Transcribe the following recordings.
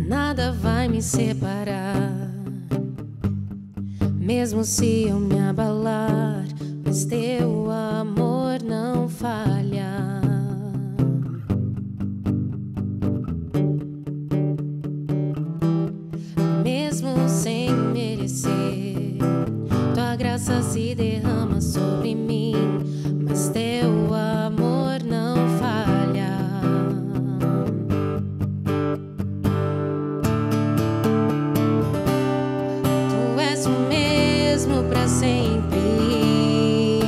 Nada vai me separar, mesmo se eu me abalar, mas teu amor não falha. Mesmo sem merecer, tua graça se derrama sobre mim, mas teu amor não falha. Tu és o mesmo pra sempre, e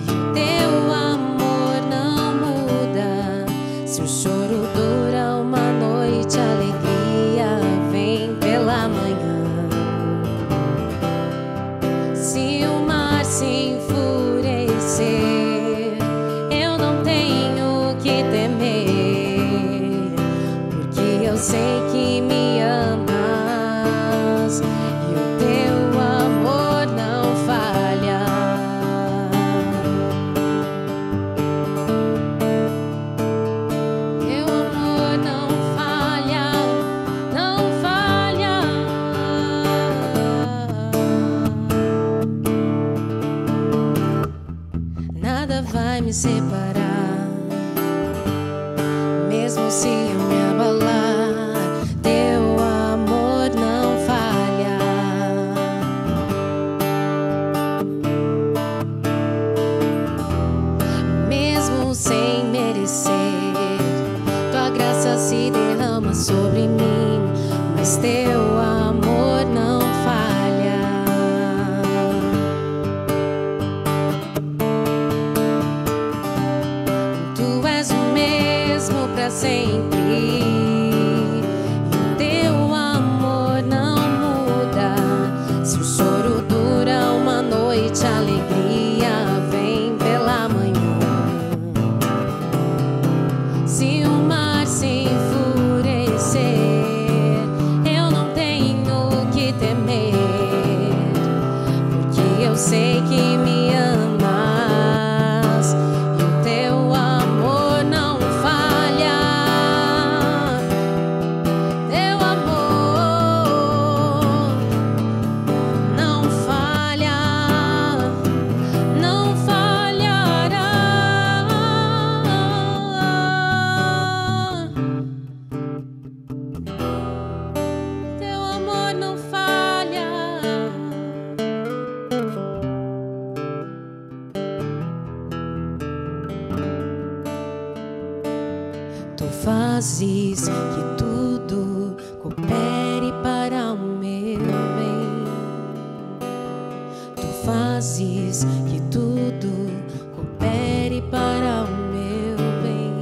o teu amor não muda. Se o choro dura uma noite, a alegria vem pela manhã. Se o mar se enfurecer, eu não tenho que temer, porque eu sei que me amas e o teu amor não falha. Teu amor não falha, não falha. Nada vai me separar, mesmo se eu me abalar, teu amor não falha. Mesmo sem merecer, tua graça se derrama sobre mim, mas teu amor não falha. Tu és o mesmo pra sempre, e o teu amor não muda. Se o choro dura uma noite, a alegria vem pela manhã. Se o mar se enfurecer, eu não tenho que temer, porque eu sei que me amas e o teu amor não falha. Teu amor não falha, não falhará. Teu amor não falha. Tu fazes que tudo coopere para o meu bem. Tu fazes que tudo coopere para o meu bem.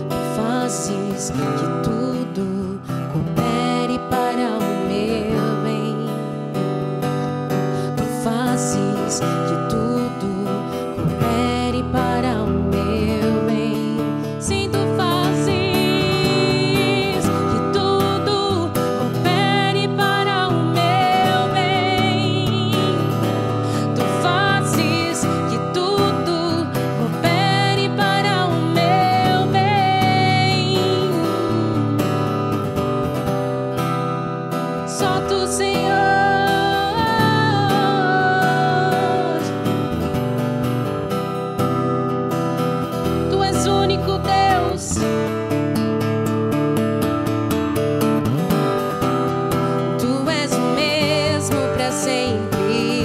Tu fazes que tudo coopere para o meu bem. Tu fazes que tudo coopere para o meu bem. Sim, tu fazes que tudo coopere para o meu bem. Tu fazes que tudo coopere para o meu bem. Só tu, Senhor. Tu és o único Deus. Tu és o mesmo pra sempre.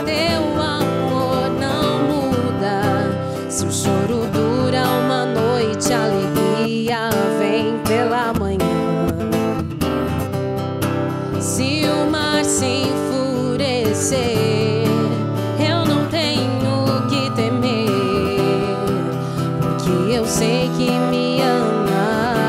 Teu amor não muda. Se o choro dura uma noite, a alegria vem pela manhã. Se o mar se enfurecer, eu não tenho que temer, porque eu sei que me amas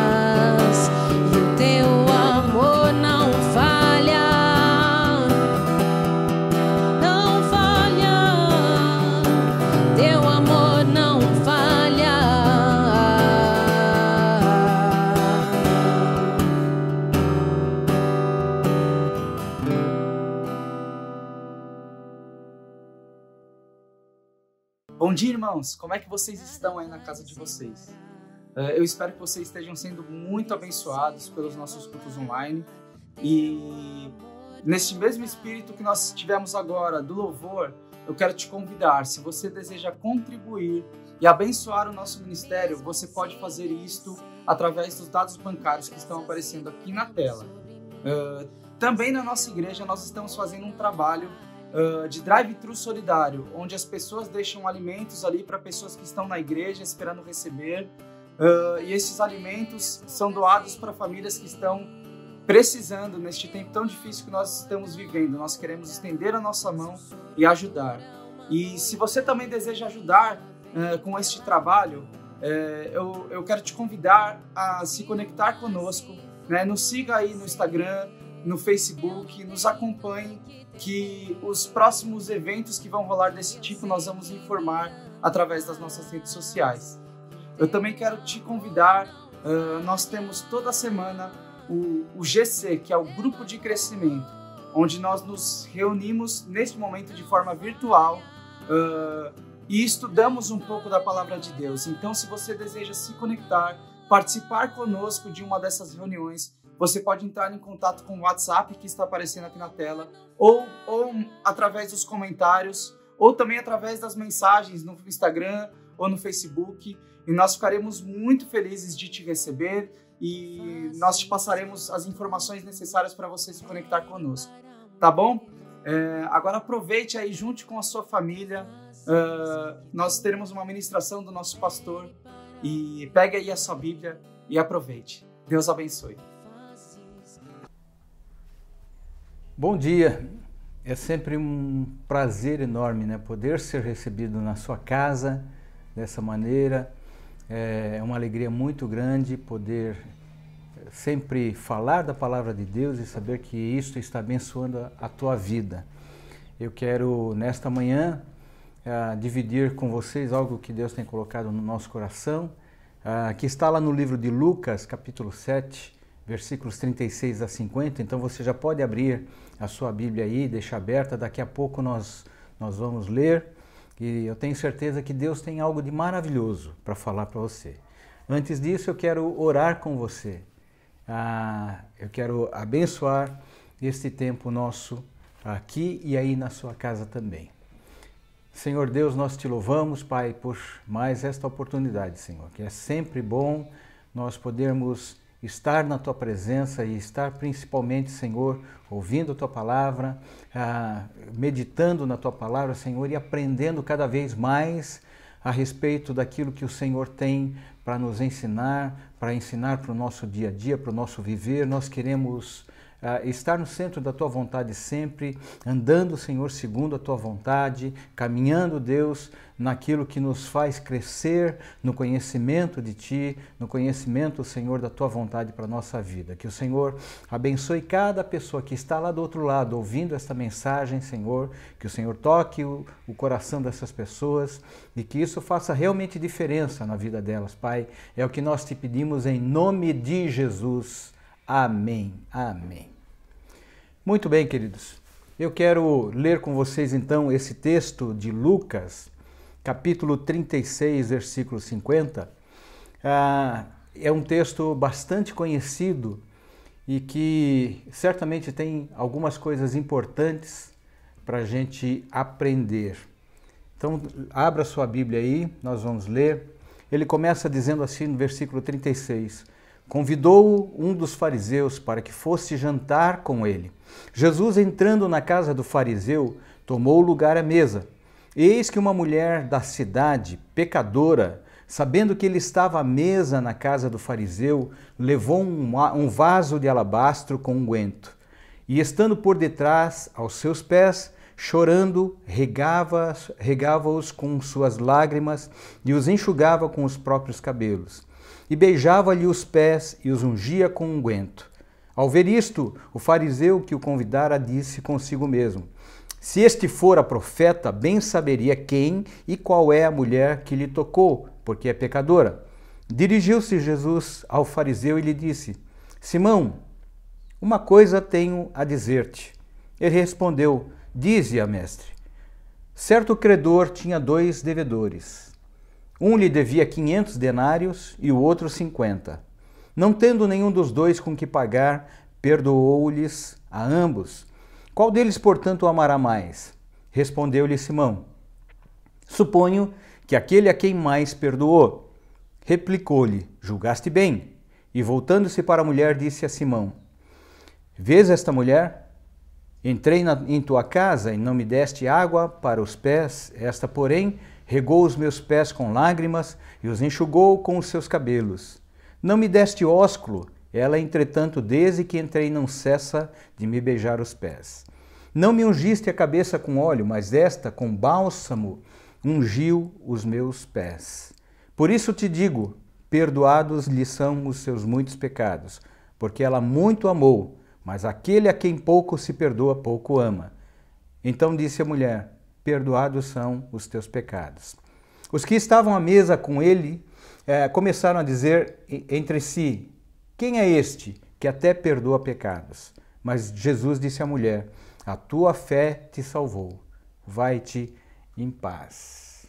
Bom dia, irmãos! Como é que vocês estão aí na casa de vocês? Eu espero que vocês estejam sendo muito abençoados pelos nossos cultos online. E neste mesmo espírito que nós tivemos agora do louvor, eu quero te convidar, se você deseja contribuir e abençoar o nosso ministério, você pode fazer isto através dos dados bancários que estão aparecendo aqui na tela. Também na nossa igreja nós estamos fazendo um trabalho de drive-thru solidário, onde as pessoas deixam alimentos ali para pessoas que estão na igreja esperando receber, e esses alimentos são doados para famílias que estão precisando neste tempo tão difícil que nós estamos vivendo. Nós queremos estender a nossa mão e ajudar. E se você também deseja ajudar com este trabalho, eu quero te convidar a se conectar conosco, né? Nos siga aí no Instagram, no Facebook, nos acompanhe, que os próximos eventos que vão rolar desse tipo nós vamos informar através das nossas redes sociais. Eu também quero te convidar, nós temos toda semana o GC, que é o Grupo de Crescimento, onde nós nos reunimos neste momento de forma virtual e estudamos um pouco da Palavra de Deus. Então, se você deseja se conectar, participar conosco de uma dessas reuniões, você pode entrar em contato com o WhatsApp que está aparecendo aqui na tela, ou através dos comentários, ou também através das mensagens no Instagram ou no Facebook, e nós ficaremos muito felizes de te receber e nós te passaremos as informações necessárias para você se conectar conosco, tá bom? Agora aproveite aí junto com a sua família, nós teremos uma ministração do nosso pastor, e pegue aí a sua Bíblia e aproveite. Deus abençoe. Bom dia, é sempre um prazer enorme, né, poder ser recebido na sua casa dessa maneira. É uma alegria muito grande poder sempre falar da palavra de Deus e saber que isto está abençoando a tua vida. Eu quero nesta manhã dividir com vocês algo que Deus tem colocado no nosso coração, que está lá no livro de Lucas, capítulo 7, versículos 36 a 50, então você já pode abrir a sua Bíblia aí, deixar aberta, daqui a pouco nós vamos ler, e eu tenho certeza que Deus tem algo de maravilhoso para falar para você. Antes disso, eu quero orar com você, eu quero abençoar este tempo nosso aqui e aí na sua casa também. Senhor Deus, nós te louvamos, Pai, por mais esta oportunidade, Senhor, que é sempre bom nós podermos estar na Tua presença e estar principalmente, Senhor, ouvindo a Tua palavra, meditando na Tua palavra, Senhor, e aprendendo cada vez mais a respeito daquilo que o Senhor tem para nos ensinar, para ensinar para o nosso dia a dia, para o nosso viver. Nós queremos estar no centro da Tua vontade sempre, andando, Senhor, segundo a Tua vontade, caminhando, Deus, naquilo que nos faz crescer no conhecimento de Ti, no conhecimento, Senhor, da Tua vontade para a nossa vida. Que o Senhor abençoe cada pessoa que está lá do outro lado ouvindo esta mensagem, Senhor, que o Senhor toque o coração dessas pessoas e que isso faça realmente diferença na vida delas, Pai. É o que nós te pedimos em nome de Jesus. Amém. Amém. Muito bem, queridos. Eu quero ler com vocês então esse texto de Lucas, capítulo 36, versículo 50. É um texto bastante conhecido e que certamente tem algumas coisas importantes para a gente aprender. Então, abra sua Bíblia aí, nós vamos ler. Ele começa dizendo assim no versículo 36. Convidou-o um dos fariseus para que fosse jantar com ele. Jesus, entrando na casa do fariseu, tomou lugar à mesa. Eis que uma mulher da cidade, pecadora, sabendo que ele estava à mesa na casa do fariseu, levou um vaso de alabastro com unguento. E estando por detrás, aos seus pés, chorando, regava-os com suas lágrimas e os enxugava com os próprios cabelos. E beijava-lhe os pés e os ungia com unguento. Ao ver isto, o fariseu que o convidara disse consigo mesmo: se este fora profeta, bem saberia quem e qual é a mulher que lhe tocou, porque é pecadora. Dirigiu-se Jesus ao fariseu e lhe disse: Simão, uma coisa tenho a dizer-te. Ele respondeu: dize-a, mestre. Certo credor tinha 2 devedores. Um lhe devia 500 denários e o outro 50. Não tendo nenhum dos dois com que pagar, perdoou-lhes a ambos. Qual deles, portanto, o amará mais? Respondeu-lhe Simão. Suponho que aquele a quem mais perdoou. Replicou-lhe, julgaste bem. E voltando-se para a mulher, disse a Simão, vês esta mulher? Entrei em tua casa e não me deste água para os pés, esta, porém, regou os meus pés com lágrimas e os enxugou com os seus cabelos. Não me deste ósculo, ela, entretanto, desde que entrei, não cessa de me beijar os pés. Não me ungiste a cabeça com óleo, mas esta, com bálsamo, ungiu os meus pés. Por isso te digo, perdoados lhe são os seus muitos pecados, porque ela muito amou, mas aquele a quem pouco se perdoa, pouco ama. Então disse a mulher, perdoados são os teus pecados. Os que estavam à mesa com ele começaram a dizer entre si, quem é este que até perdoa pecados? Mas Jesus disse à mulher, a tua fé te salvou, vai-te em paz.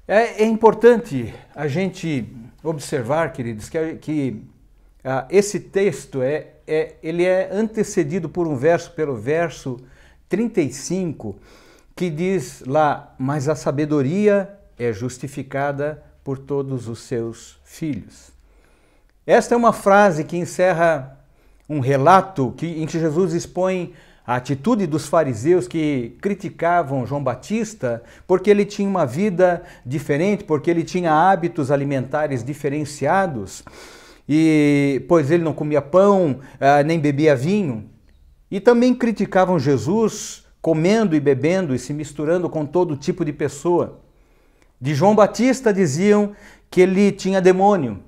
É importante a gente observar, queridos, que esse texto ele é antecedido por pelo verso 35, que diz lá, mas a sabedoria é justificada por todos os seus filhos. Esta é uma frase que encerra um relato em que Jesus expõe a atitude dos fariseus que criticavam João Batista porque ele tinha uma vida diferente, porque ele tinha hábitos alimentares diferenciados, pois ele não comia pão, nem bebia vinho. E também criticavam Jesus comendo e bebendo e se misturando com todo tipo de pessoa. De João Batista diziam que ele tinha demônio.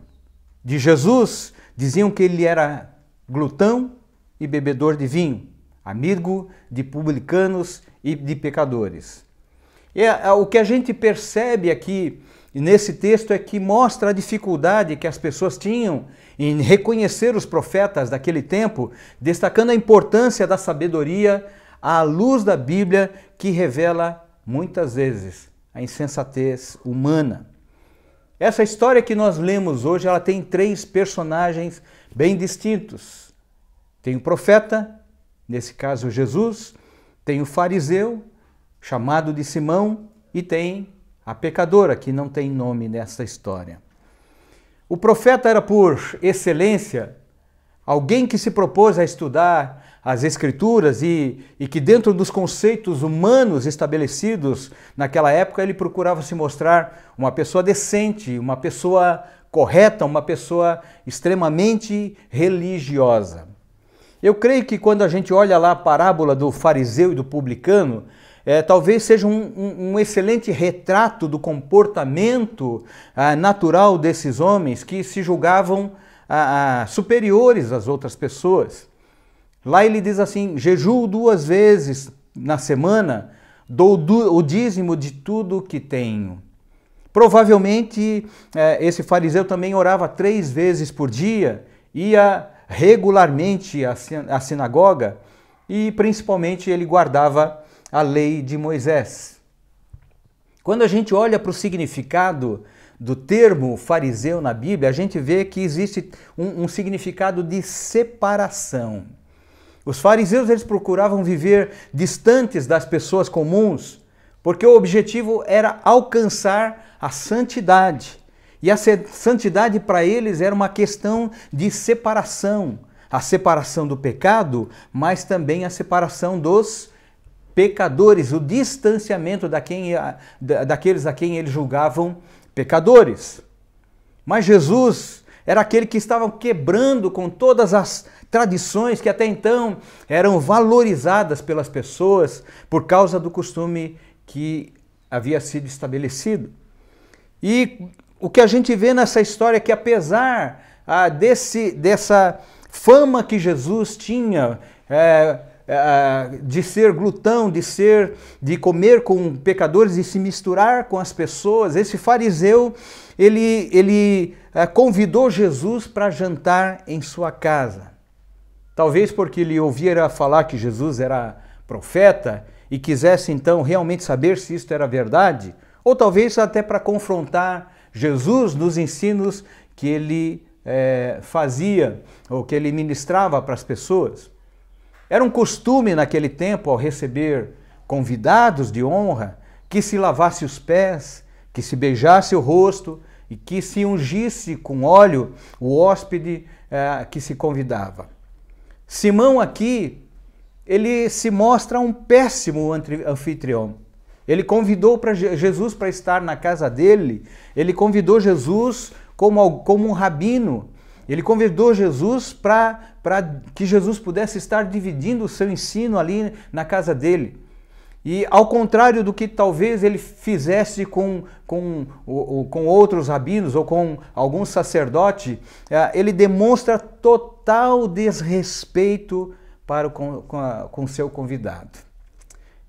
De Jesus diziam que ele era glutão e bebedor de vinho, amigo de publicanos e de pecadores. O que a gente percebe aqui nesse texto é que mostra a dificuldade que as pessoas tinham em reconhecer os profetas daquele tempo, destacando a importância da sabedoria à luz da Bíblia, que revela muitas vezes a insensatez humana. Essa história que nós lemos hoje, ela tem 3 personagens bem distintos. Tem o profeta, nesse caso Jesus, tem o fariseu, chamado de Simão, e tem a pecadora, que não tem nome nessa história. O profeta era, por excelência, alguém que se propôs a estudar as Escrituras e que dentro dos conceitos humanos estabelecidos naquela época, ele procurava se mostrar uma pessoa decente, uma pessoa correta, uma pessoa extremamente religiosa. Eu creio que quando a gente olha lá a parábola do fariseu e do publicano, talvez seja um excelente retrato do comportamento natural desses homens que se julgavam superiores às outras pessoas. Lá ele diz assim, jejuo 2 vezes na semana, dou o dízimo de tudo que tenho. Provavelmente esse fariseu também orava 3 vezes por dia, ia regularmente à sinagoga e principalmente ele guardava a lei de Moisés. Quando a gente olha para o significado do termo fariseu na Bíblia, a gente vê que existe um significado de separação. Os fariseus eles procuravam viver distantes das pessoas comuns, porque o objetivo era alcançar a santidade. E a santidade para eles era uma questão de separação. A separação do pecado, mas também a separação dos pecadores, o distanciamento daqueles a quem eles julgavam pecadores. Mas Jesus era aquele que estava quebrando com todas as tradições que até então eram valorizadas pelas pessoas por causa do costume que havia sido estabelecido. E o que a gente vê nessa história é que apesar dessa fama que Jesus tinha de ser glutão, de comer com pecadores e se misturar com as pessoas, esse fariseu, ele convidou Jesus para jantar em sua casa. Talvez porque ele ouvira falar que Jesus era profeta e quisesse então realmente saber se isto era verdade, ou talvez até para confrontar Jesus nos ensinos que ele fazia, ou que ele ministrava para as pessoas. Era um costume naquele tempo, ao receber convidados de honra, que se lavasse os pés, que se beijasse o rosto e que se ungisse com óleo o hóspede que se convidava. Simão aqui, ele se mostra um péssimo anfitrião. Ele convidou Jesus para estar na casa dele, ele convidou Jesus como um rabino, ele convidou Jesus para que Jesus pudesse estar dividindo o seu ensino ali na casa dele. E ao contrário do que talvez ele fizesse com outros rabinos ou com algum sacerdote, ele demonstra total desrespeito para com seu convidado.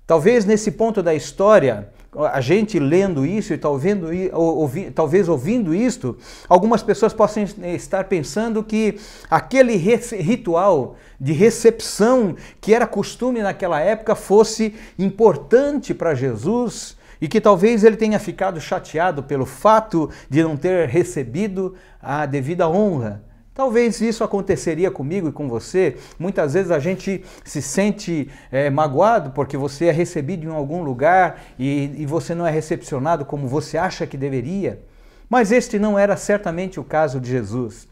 Talvez nesse ponto da história, a gente lendo isso e talvez ouvindo isto, algumas pessoas possam estar pensando que aquele ritual de recepção que era costume naquela época fosse importante para Jesus e que talvez ele tenha ficado chateado pelo fato de não ter recebido a devida honra. Talvez isso aconteceria comigo e com você. Muitas vezes a gente se sente magoado porque você é recebido em algum lugar e você não é recepcionado como você acha que deveria. Mas este não era certamente o caso de Jesus.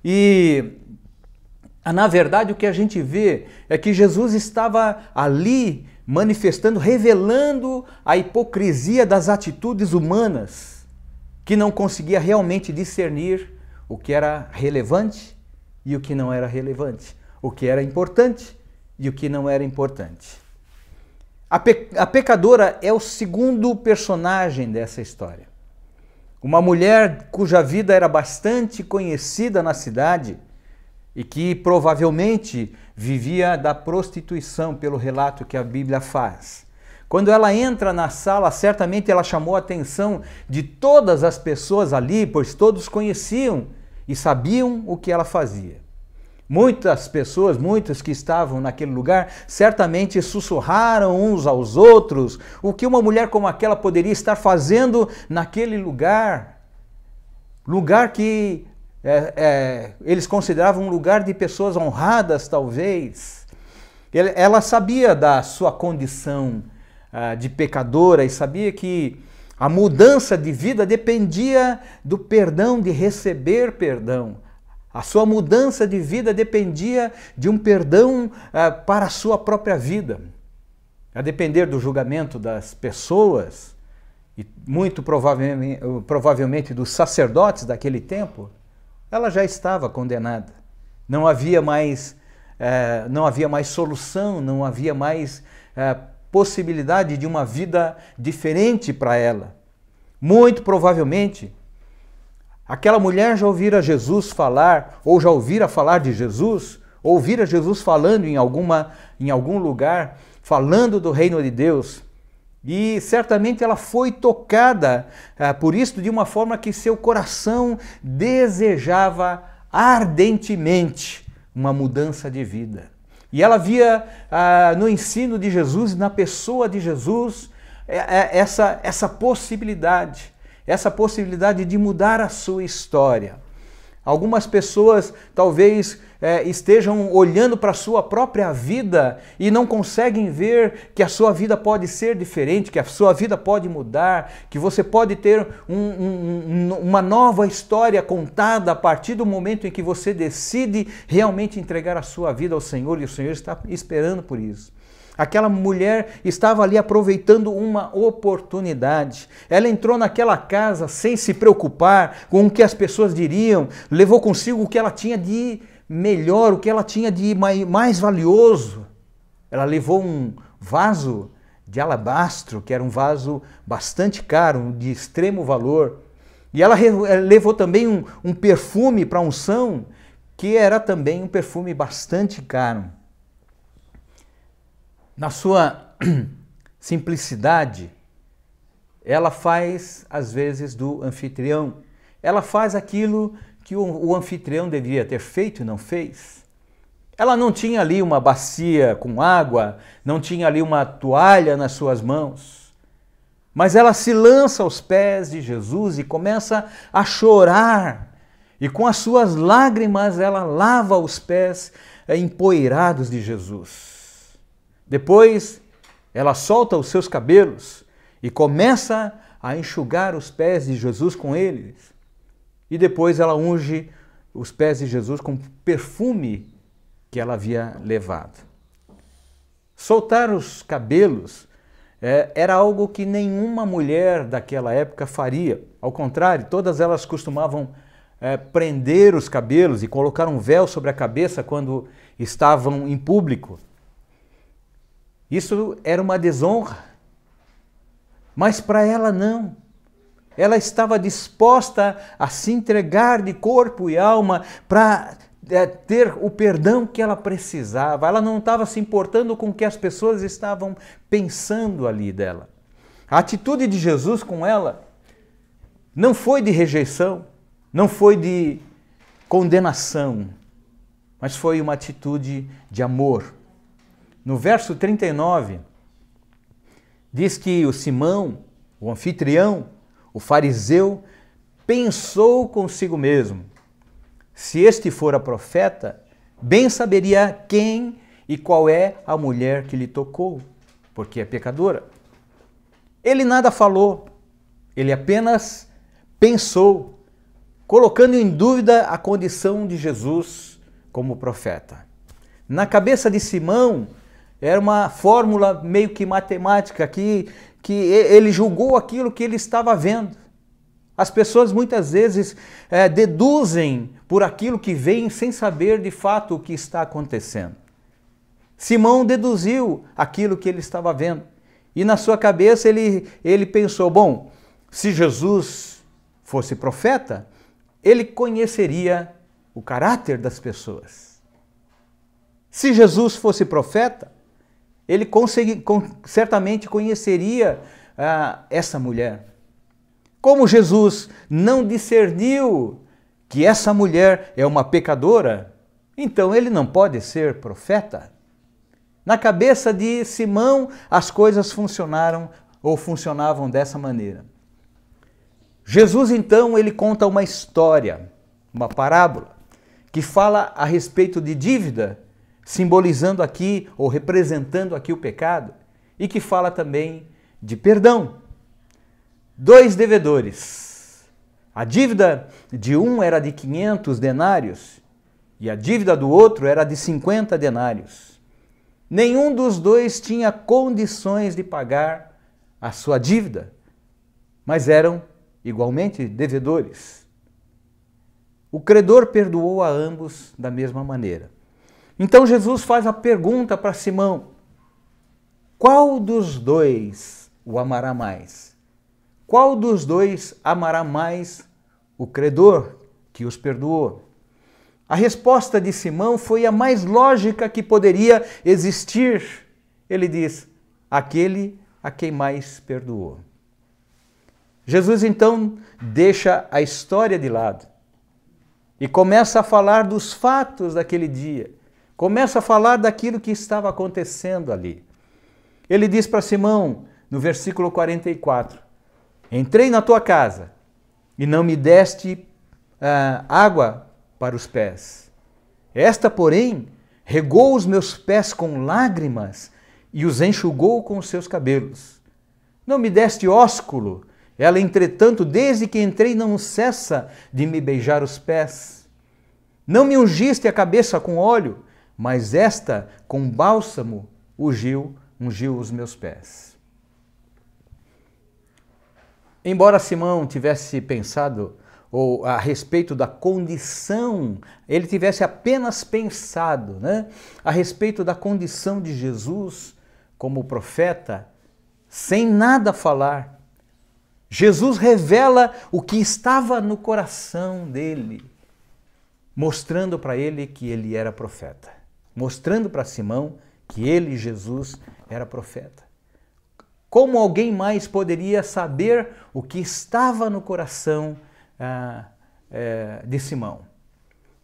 E, na verdade, o que a gente vê é que Jesus estava ali manifestando, revelando a hipocrisia das atitudes humanas, que não conseguia realmente discernir o que era relevante e o que não era relevante, o que era importante e o que não era importante. A pecadora é o segundo personagem dessa história. Uma mulher cuja vida era bastante conhecida na cidade e que provavelmente vivia da prostituição, pelo relato que a Bíblia faz. Quando ela entra na sala, certamente ela chamou a atenção de todas as pessoas ali, pois todos conheciam e sabiam o que ela fazia. Muitas pessoas, muitos que estavam naquele lugar, certamente sussurraram uns aos outros o que uma mulher como aquela poderia estar fazendo naquele lugar. Lugar que eles consideravam um lugar de pessoas honradas, talvez. Ela sabia da sua condição de pecadora e sabia que a mudança de vida dependia do perdão, de receber perdão. A sua mudança de vida dependia de um perdão para a sua própria vida. A depender do julgamento das pessoas, e muito provavelmente dos sacerdotes daquele tempo, ela já estava condenada. Não havia mais solução, não havia mais possibilidade de uma vida diferente para ela. Muito provavelmente, aquela mulher já ouvira Jesus falar, ou já ouvira falar de Jesus, ou ouvira Jesus falando em algum lugar, falando do reino de Deus. E certamente ela foi tocada por isso de uma forma que seu coração desejava ardentemente uma mudança de vida. E ela via no ensino de Jesus, na pessoa de Jesus, essa possibilidade de mudar a sua história. Algumas pessoas talvez estejam olhando para a sua própria vida e não conseguem ver que a sua vida pode ser diferente, que a sua vida pode mudar, que você pode ter uma nova história contada a partir do momento em que você decide realmente entregar a sua vida ao Senhor, e o Senhor está esperando por isso. Aquela mulher estava ali aproveitando uma oportunidade. Ela entrou naquela casa sem se preocupar com o que as pessoas diriam, levou consigo o que ela tinha de melhor, o que ela tinha de mais valioso. Ela levou um vaso de alabastro, que era um vaso bastante caro, de extremo valor. E ela levou também um perfume para unção, que era também um perfume bastante caro. Na sua simplicidade, ela faz, às vezes, do anfitrião. Ela faz aquilo que o anfitrião deveria ter feito e não fez. Ela não tinha ali uma bacia com água, não tinha ali uma toalha nas suas mãos. Mas ela se lança aos pés de Jesus e começa a chorar. E com as suas lágrimas ela lava os pés empoeirados de Jesus. Depois ela solta os seus cabelos e começa a enxugar os pés de Jesus com eles. E depois ela unge os pés de Jesus com perfume que ela havia levado. Soltar os cabelos era algo que nenhuma mulher daquela época faria. Ao contrário, todas elas costumavam prender os cabelos e colocar um véu sobre a cabeça quando estavam em público. Isso era uma desonra. Mas para ela não. Ela estava disposta a se entregar de corpo e alma para ter o perdão que ela precisava. Ela não estava se importando com o que as pessoas estavam pensando ali dela. A atitude de Jesus com ela não foi de rejeição, não foi de condenação, mas foi uma atitude de amor. No verso 39, diz que o Simão, o anfitrião, o fariseu, pensou consigo mesmo: se este fora profeta, bem saberia quem e qual é a mulher que lhe tocou, porque é pecadora. Ele nada falou, ele apenas pensou, colocando em dúvida a condição de Jesus como profeta. Na cabeça de Simão, era uma fórmula meio que matemática, que ele julgou aquilo que ele estava vendo. As pessoas muitas vezes deduzem por aquilo que veem sem saber de fato o que está acontecendo. Simão deduziu aquilo que ele estava vendo. E na sua cabeça ele pensou, bom, se Jesus fosse profeta, ele conheceria o caráter das pessoas. Se Jesus fosse profeta, ele certamente conheceria essa mulher. Como Jesus não discerniu que essa mulher é uma pecadora, então ele não pode ser profeta. Na cabeça de Simão, as coisas funcionavam dessa maneira. Jesus, então, ele conta uma história, uma parábola, que fala a respeito de dívida, simbolizando aqui ou representando aqui o pecado, e que fala também de perdão. 2 devedores. A dívida de um era de 500 denários e a dívida do outro era de 50 denários. Nenhum dos dois tinha condições de pagar a sua dívida, mas eram igualmente devedores. O credor perdoou a ambos da mesma maneira. Então Jesus faz a pergunta para Simão: qual dos dois o amará mais? Qual dos dois amará mais o credor que os perdoou? A resposta de Simão foi a mais lógica que poderia existir. Ele diz: aquele a quem mais perdoou. Jesus então deixa a história de lado e começa a falar dos fatos daquele dia. Começa a falar daquilo que estava acontecendo ali. Ele diz para Simão, no versículo 44, entrei na tua casa e não me deste água para os pés. Esta, porém, regou os meus pés com lágrimas e os enxugou com os seus cabelos. Não me deste ósculo. Ela, entretanto, desde que entrei, não cessa de me beijar os pés. Não me ungiste a cabeça com óleo, mas esta, com bálsamo, ungiu os meus pés. Embora Simão tivesse pensado a respeito da condição, ele tivesse apenas pensado, a respeito da condição de Jesus como profeta, sem nada falar, Jesus revela o que estava no coração dele, mostrando para ele que ele era profeta, mostrando para Simão que ele, Jesus, era profeta. Como alguém mais poderia saber o que estava no coração de Simão?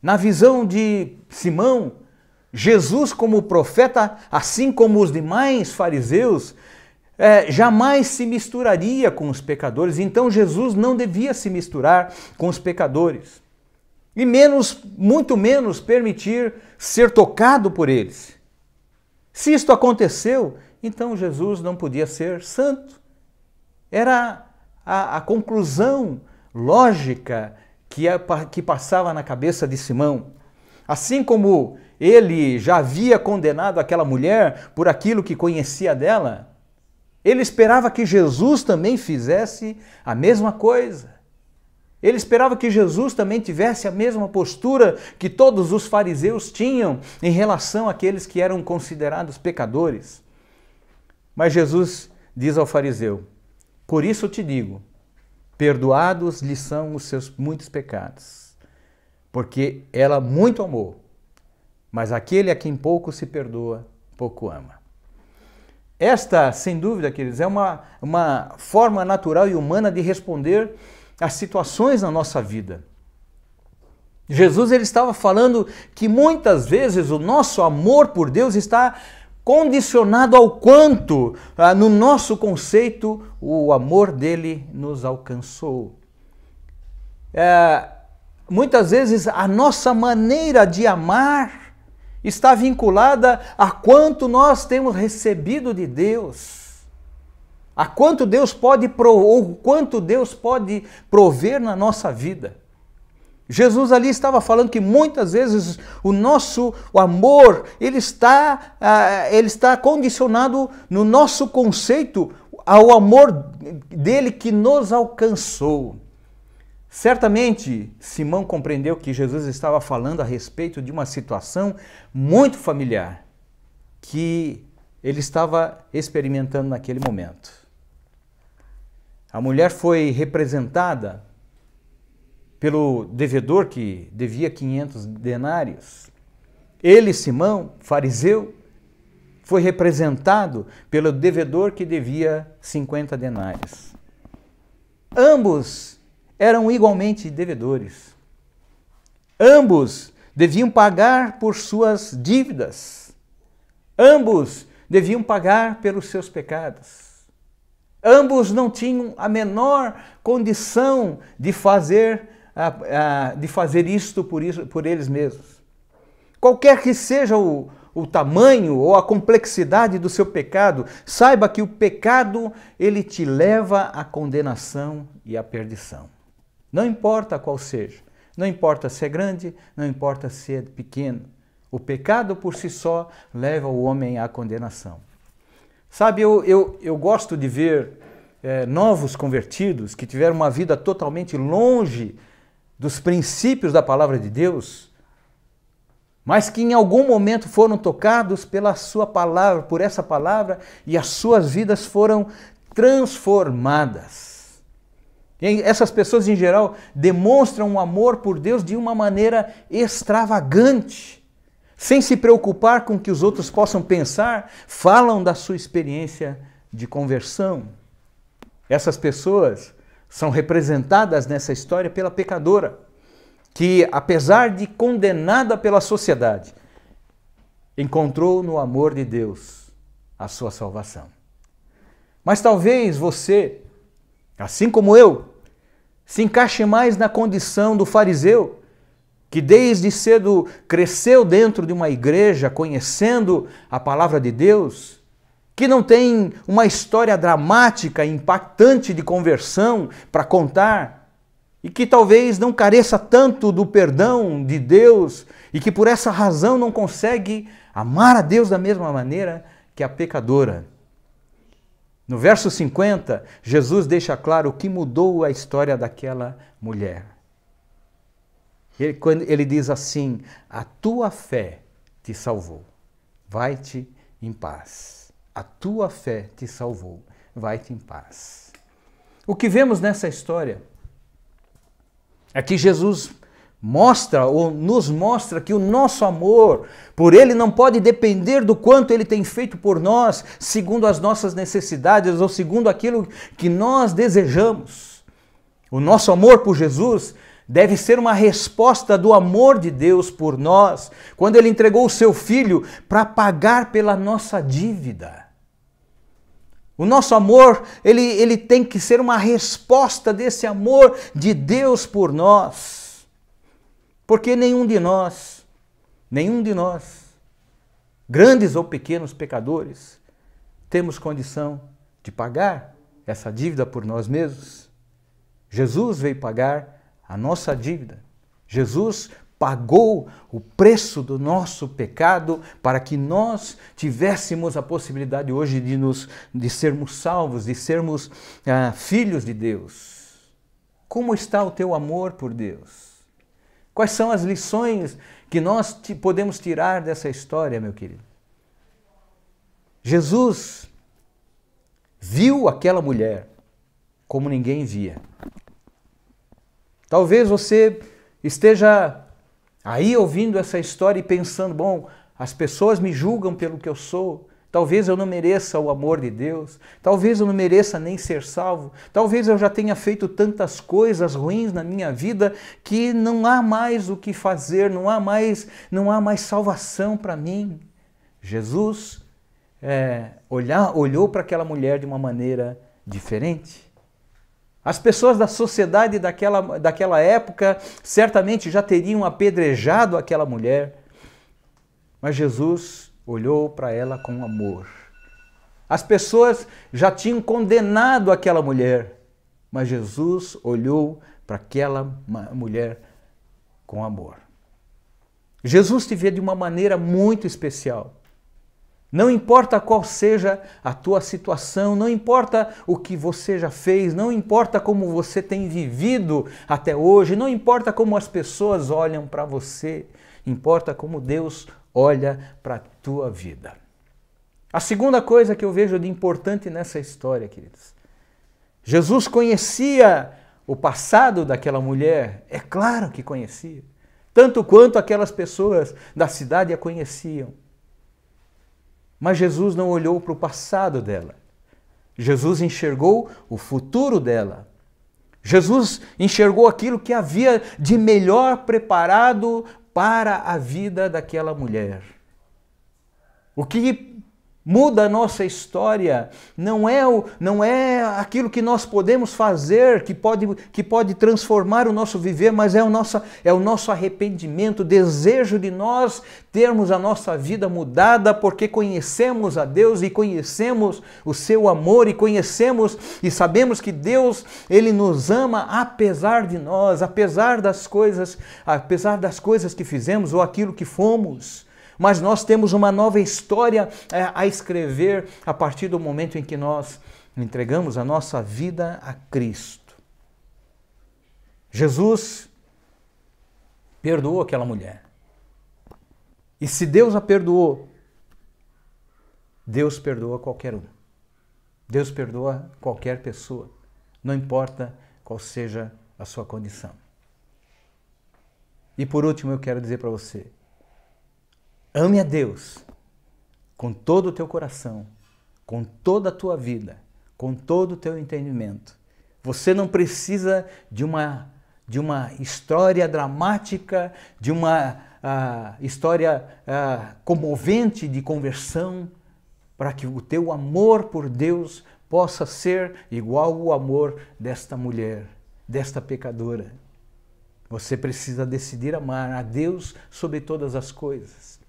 Na visão de Simão, Jesus, como profeta, assim como os demais fariseus, jamais se misturaria com os pecadores. Então Jesus não devia se misturar com os pecadores. E muito menos permitir ser tocado por eles. Se isto aconteceu, então Jesus não podia ser santo. Era a conclusão lógica que passava na cabeça de Simão. Assim como ele já havia condenado aquela mulher por aquilo que conhecia dela, ele esperava que Jesus também fizesse a mesma coisa. Ele esperava que Jesus também tivesse a mesma postura que todos os fariseus tinham em relação àqueles que eram considerados pecadores. Mas Jesus diz ao fariseu: por isso te digo, perdoados lhe são os seus muitos pecados, porque ela muito amou, mas aquele a quem pouco se perdoa, pouco ama. Esta, sem dúvida, queridos, é uma forma natural e humana de responder às situações na nossa vida. Jesus ele estava falando que muitas vezes o nosso amor por Deus está condicionado ao quanto, no nosso conceito, o amor dele nos alcançou. Muitas vezes a nossa maneira de amar está vinculada a quanto nós temos recebido de Deus, a quanto Deus pode prover na nossa vida. Jesus ali estava falando que muitas vezes o amor ele está condicionado no nosso conceito ao amor dele que nos alcançou. Certamente, Simão compreendeu que Jesus estava falando a respeito de uma situação muito familiar que ele estava experimentando naquele momento. A mulher foi representada pelo devedor que devia 500 denários. Ele, Simão, fariseu, foi representado pelo devedor que devia 50 denários. Ambos eram igualmente devedores. Ambos deviam pagar por suas dívidas. Ambos deviam pagar pelos seus pecados. Ambos não tinham a menor condição de fazer isto por eles mesmos. Qualquer que seja o tamanho ou a complexidade do seu pecado, saiba que o pecado ele te leva à condenação e à perdição. Não importa qual seja, não importa se é grande, não importa se é pequeno. O pecado por si só leva o homem à condenação. Sabe, eu gosto de ver novos convertidos que tiveram uma vida totalmente longe dos princípios da palavra de Deus, mas que em algum momento foram tocados pela sua palavra, por essa palavra, e as suas vidas foram transformadas. E essas pessoas, em geral, demonstram um amor por Deus de uma maneira extravagante, sem se preocupar com o que os outros possam pensar, falam da sua experiência de conversão. Essas pessoas são representadas nessa história pela pecadora, que, apesar de condenada pela sociedade, encontrou no amor de Deus a sua salvação. Mas talvez você, assim como eu, se encaixe mais na condição do fariseu, que desde cedo cresceu dentro de uma igreja, conhecendo a palavra de Deus, que não tem uma história dramática, impactante de conversão para contar, e que talvez não careça tanto do perdão de Deus, e que por essa razão não consegue amar a Deus da mesma maneira que a pecadora. No verso 50, Jesus deixa claro o que mudou a história daquela mulher. Ele diz assim: a tua fé te salvou, vai-te em paz. A tua fé te salvou, vai-te em paz. O que vemos nessa história é que Jesus nos mostra que o nosso amor por Ele não pode depender do quanto Ele tem feito por nós, segundo as nossas necessidades ou segundo aquilo que nós desejamos. O nosso amor por Jesus deve ser uma resposta do amor de Deus por nós, quando Ele entregou o seu Filho para pagar pela nossa dívida. O nosso amor, ele tem que ser uma resposta desse amor de Deus por nós. Porque nenhum de nós, grandes ou pequenos pecadores, temos condição de pagar essa dívida por nós mesmos. Jesus veio pagar a nossa dívida. Jesus pagou o preço do nosso pecado para que nós tivéssemos a possibilidade hoje de sermos salvos, de sermos filhos de Deus. Como está o teu amor por Deus? Quais são as lições que nós podemos tirar dessa história, meu querido? Jesus viu aquela mulher como ninguém via. Talvez você esteja aí ouvindo essa história e pensando, bom, as pessoas me julgam pelo que eu sou, talvez eu não mereça o amor de Deus, talvez eu não mereça nem ser salvo, talvez eu já tenha feito tantas coisas ruins na minha vida que não há mais o que fazer, não há mais salvação para mim. Jesus olhou para aquela mulher de uma maneira diferente. As pessoas da sociedade daquela época certamente já teriam apedrejado aquela mulher, mas Jesus olhou para ela com amor. As pessoas já tinham condenado aquela mulher, mas Jesus olhou para aquela mulher com amor. Jesus te vê de uma maneira muito especial. Não importa qual seja a tua situação, não importa o que você já fez, não importa como você tem vivido até hoje, não importa como as pessoas olham para você, importa como Deus olha para a tua vida. A segunda coisa que eu vejo de importante nessa história, queridos, Jesus conhecia o passado daquela mulher, é claro que conhecia, tanto quanto aquelas pessoas da cidade a conheciam. Mas Jesus não olhou para o passado dela. Jesus enxergou o futuro dela. Jesus enxergou aquilo que havia de melhor preparado para a vida daquela mulher. O que muda a nossa história não é aquilo que nós podemos fazer, que pode transformar o nosso viver, mas é o nosso arrependimento, o desejo de nós termos a nossa vida mudada, porque conhecemos a Deus e conhecemos o seu amor e conhecemos e sabemos que Deus, Ele nos ama apesar de nós, apesar das coisas que fizemos ou aquilo que fomos. Mas nós temos uma nova história a escrever a partir do momento em que nós entregamos a nossa vida a Cristo. Jesus perdoou aquela mulher. E se Deus a perdoou, Deus perdoa qualquer um. Deus perdoa qualquer pessoa, não importa qual seja a sua condição. E por último eu quero dizer para você, ame a Deus com todo o teu coração, com toda a tua vida, com todo o teu entendimento. Você não precisa de uma história dramática, de uma história comovente de conversão, para que o teu amor por Deus possa ser igual ao amor desta mulher, desta pecadora. Você precisa decidir amar a Deus sobre todas as coisas.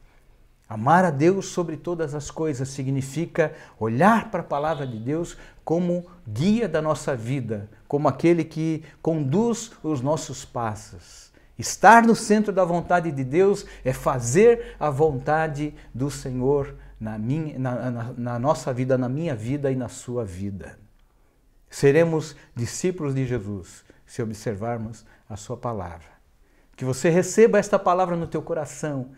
Amar a Deus sobre todas as coisas significa olhar para a palavra de Deus como guia da nossa vida, como aquele que conduz os nossos passos. Estar no centro da vontade de Deus é fazer a vontade do Senhor na nossa vida, na minha vida e na sua vida. Seremos discípulos de Jesus se observarmos a sua palavra. Que você receba esta palavra no teu coração.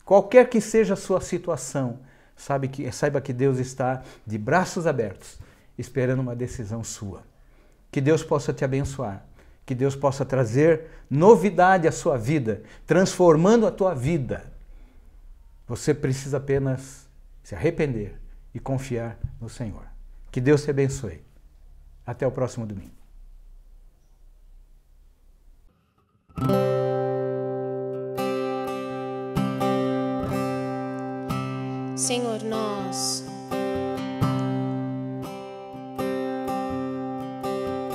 Qualquer que seja a sua situação, saiba que Deus está de braços abertos, esperando uma decisão sua. Que Deus possa te abençoar, que Deus possa trazer novidade à sua vida, transformando a tua vida. Você precisa apenas se arrepender e confiar no Senhor. Que Deus te abençoe. Até o próximo domingo.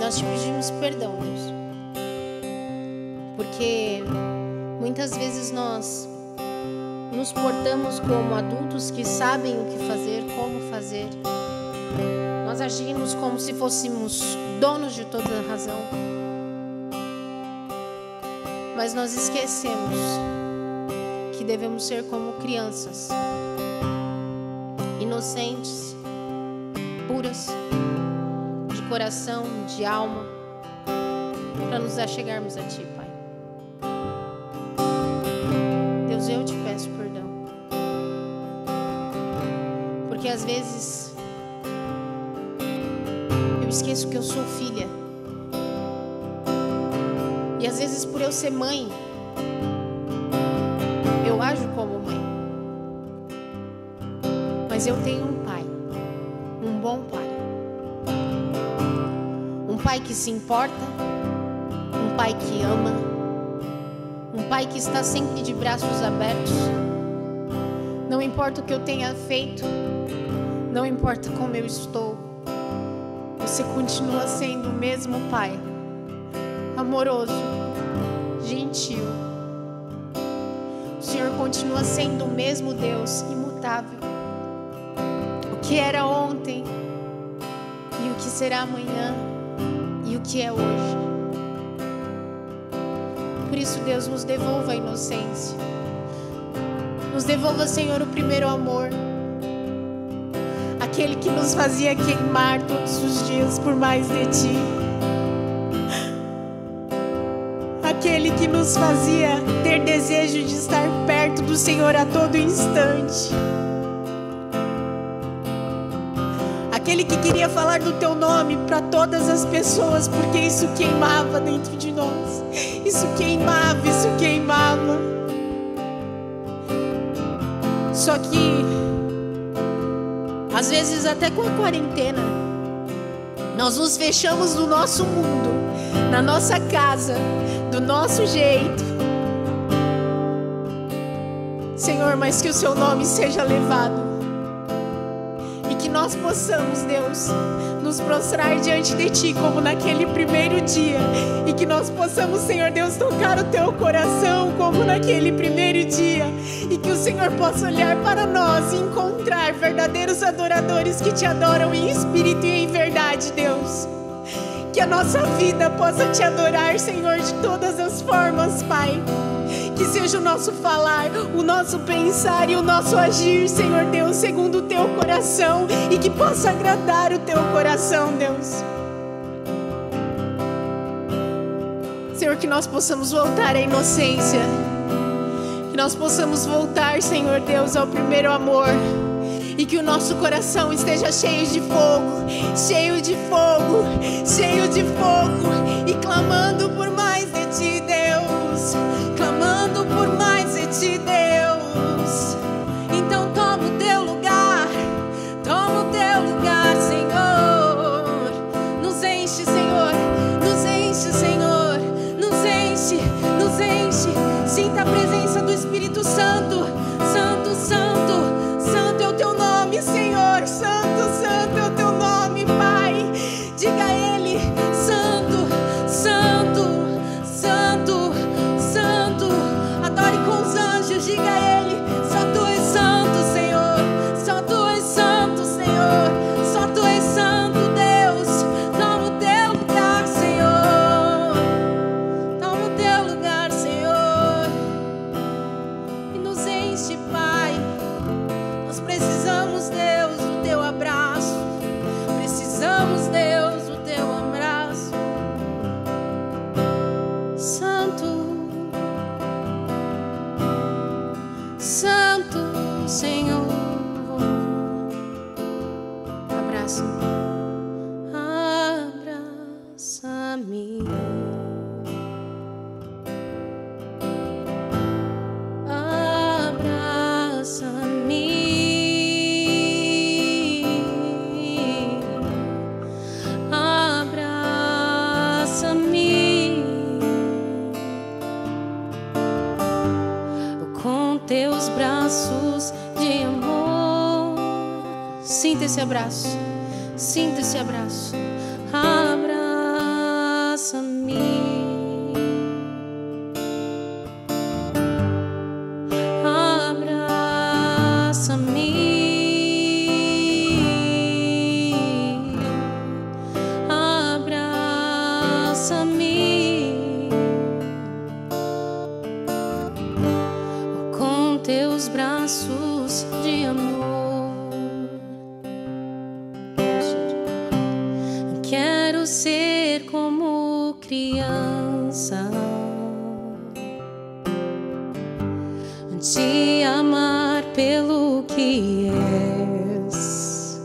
nós te pedimos perdão, Deus, porque muitas vezes nós nos portamos como adultos que sabem o que fazer, como fazer. Nós agimos como se fôssemos donos de toda a razão. Mas nós esquecemos que devemos ser como crianças, inocentes, puras, de coração, de alma, para nos achegarmos a Ti, Pai. Deus, eu te peço perdão, porque às vezes eu esqueço que eu sou filha, e às vezes por eu ser mãe, eu ajo como mãe. Mas eu tenho um pai, um bom pai, um pai que se importa, um pai que ama, um pai que está sempre de braços abertos. Não importa o que eu tenha feito, não importa como eu estou, você continua sendo o mesmo pai, amoroso, gentil. O Senhor continua sendo o mesmo Deus, imutável. O que era ontem, e o que será amanhã, e o que é hoje. Por isso, Deus, nos devolva a inocência. Nos devolva, Senhor, o primeiro amor. Aquele que nos fazia queimar todos os dias por mais de Ti. Aquele que nos fazia ter desejo de estar perto do Senhor a todo instante. Aquele que queria falar do Teu nome para todas as pessoas, porque isso queimava dentro de nós. Isso queimava, isso queimava. Só que, às vezes até com a quarentena, nós nos fechamos no nosso mundo, na nossa casa, do nosso jeito. Senhor, mas que o Seu nome seja levado. E que nós possamos, Deus, nos prostrar diante de Ti como naquele primeiro dia. E que nós possamos, Senhor Deus, tocar o Teu coração como naquele primeiro dia. E que o Senhor possa olhar para nós e encontrar verdadeiros adoradores que Te adoram em espírito e em verdade, Deus. Que a nossa vida possa Te adorar, Senhor, de todas as formas, Pai. Que seja o nosso falar, o nosso pensar e o nosso agir, Senhor Deus, segundo o Teu coração. E que possa agradar o Teu coração, Deus. Senhor, que nós possamos voltar à inocência. Que nós possamos voltar, Senhor Deus, ao primeiro amor. E que o nosso coração esteja cheio de fogo, cheio de fogo, cheio de fogo. E clamando por mais de Ti, Deus. Clamando por mais de Ti, Deus. Então toma o Teu lugar, Senhor. Nos enche, Senhor, nos enche, Senhor. Nos enche, nos enche. Sinta a presença do Espírito Santo. Santo, Santo. Santo é o Teu nome, Senhor. Santo, Santo é o Teu nome, Pai. Diga a Ele: Santo, Santo, Santo, Santo. Adore com os anjos. Diga a Ele: só Tu és santo, Senhor. Só Tu és santo, Senhor. Só Tu és santo, Deus. Toma o Teu lugar, Senhor. Toma o Teu lugar, Senhor. E nos enche, Pai. Nós precisamos, Deus, do Teu abraço. Precisamos, Deus, do Teu abraço. Santo, Santo, Senhor. Abraça-me, abraça-me. Abraça-me com Teus braços de amor. Sinta esse abraço, sinta esse abraço. Abraça-me. abraça-me com teus braços de amor. Quero ser como criança, te amar pelo que és,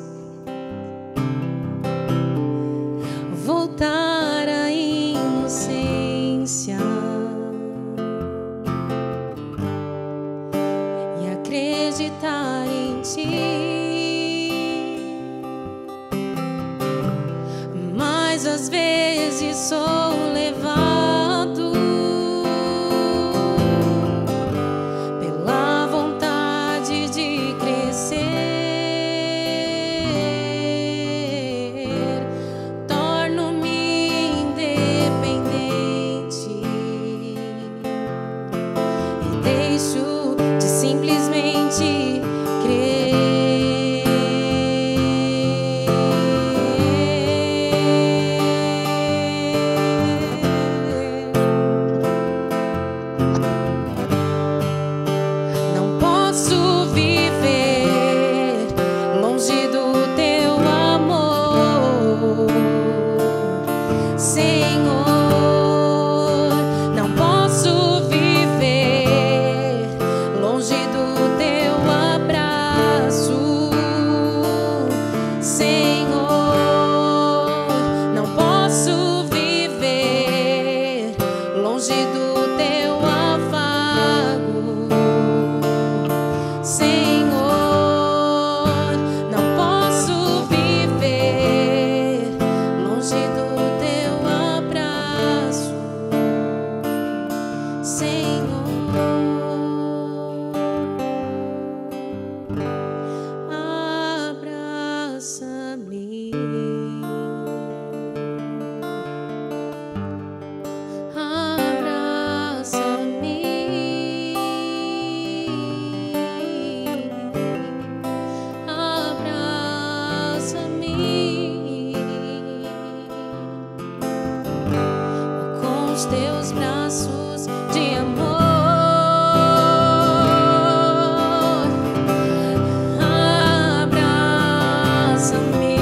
voltar à inocência e acreditar em ti. Mas às vezes sou levado pela vontade de crescer. Torno-me independente e deixo de simplesmente crer. Não posso viver longe do teu amor, Senhor. Não posso viver longe do teu abraço, Senhor. Não posso viver longe do teu afago, Senhor. Não posso viver longe do teu abraço, Senhor. Abraça-me, abraça-me, abraça-me com os teus braços de amor. Abraça-me,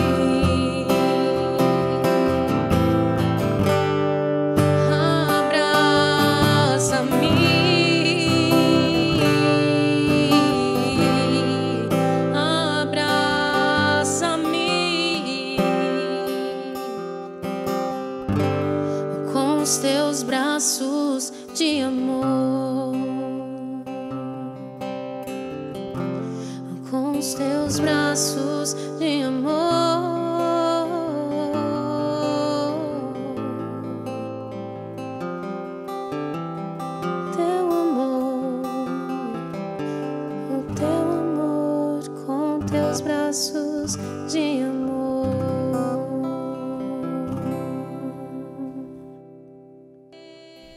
abraça-me com os teus braços de amor, com os teus braços de amor. Teu amor, o teu amor com teus braços de amor.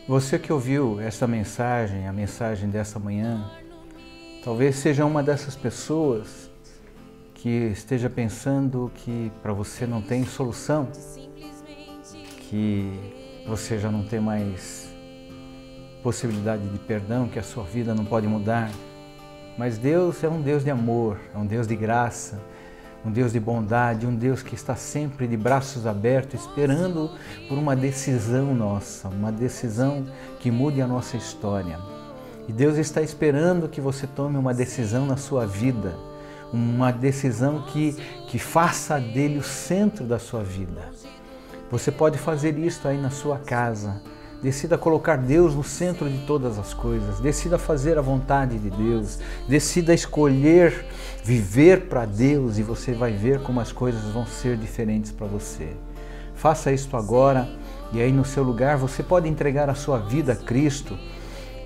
Você que ouviu esta mensagem, a mensagem desta manhã, talvez seja uma dessas pessoas que esteja pensando que para você não tem solução, que você já não tem mais possibilidade de perdão, que a sua vida não pode mudar. Mas Deus é um Deus de amor, é um Deus de graça, um Deus de bondade, um Deus que está sempre de braços abertos, esperando por uma decisão nossa, uma decisão que mude a nossa história. E Deus está esperando que você tome uma decisão na sua vida, uma decisão que faça dele o centro da sua vida. Você pode fazer isso aí na sua casa. Decida colocar Deus no centro de todas as coisas. Decida fazer a vontade de Deus. Decida escolher viver para Deus e você vai ver como as coisas vão ser diferentes para você. Faça isso agora e aí no seu lugar você pode entregar a sua vida a Cristo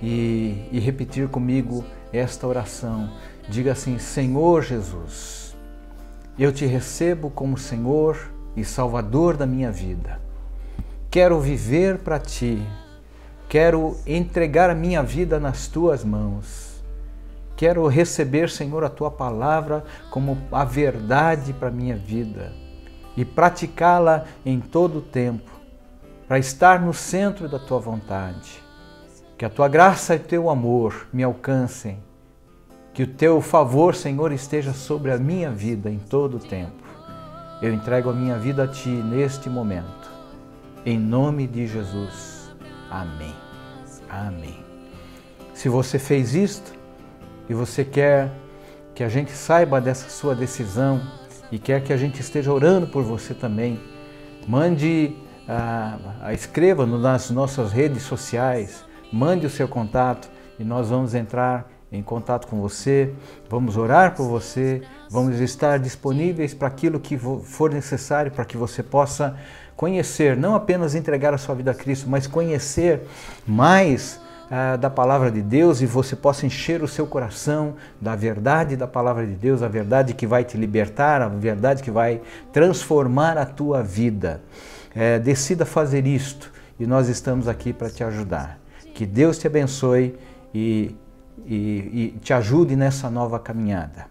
e repetir comigo esta oração. Diga assim: Senhor Jesus, eu te recebo como Senhor e Salvador da minha vida. Quero viver para Ti, quero entregar a minha vida nas Tuas mãos. Quero receber, Senhor, a Tua palavra como a verdade para a minha vida e praticá-la em todo o tempo. para estar no centro da Tua vontade. Que a Tua graça e o Teu amor me alcancem. Que o Teu favor, Senhor, esteja sobre a minha vida em todo o tempo. Eu entrego a minha vida a Ti neste momento. Em nome de Jesus. Amém. Amém. Se você fez isto e você quer que a gente saiba dessa sua decisão e quer que a gente esteja orando por você também, mande, escreva nas nossas redes sociais, mande o seu contato e nós vamos entrar em contato com você, vamos orar por você, vamos estar disponíveis para aquilo que for necessário para que você possa conhecer, não apenas entregar a sua vida a Cristo, mas conhecer mais da palavra de Deus e você possa encher o seu coração da verdade da palavra de Deus, a verdade que vai te libertar, a verdade que vai transformar a tua vida. Decida fazer isto e nós estamos aqui para te ajudar. Que Deus te abençoe e te ajude nessa nova caminhada.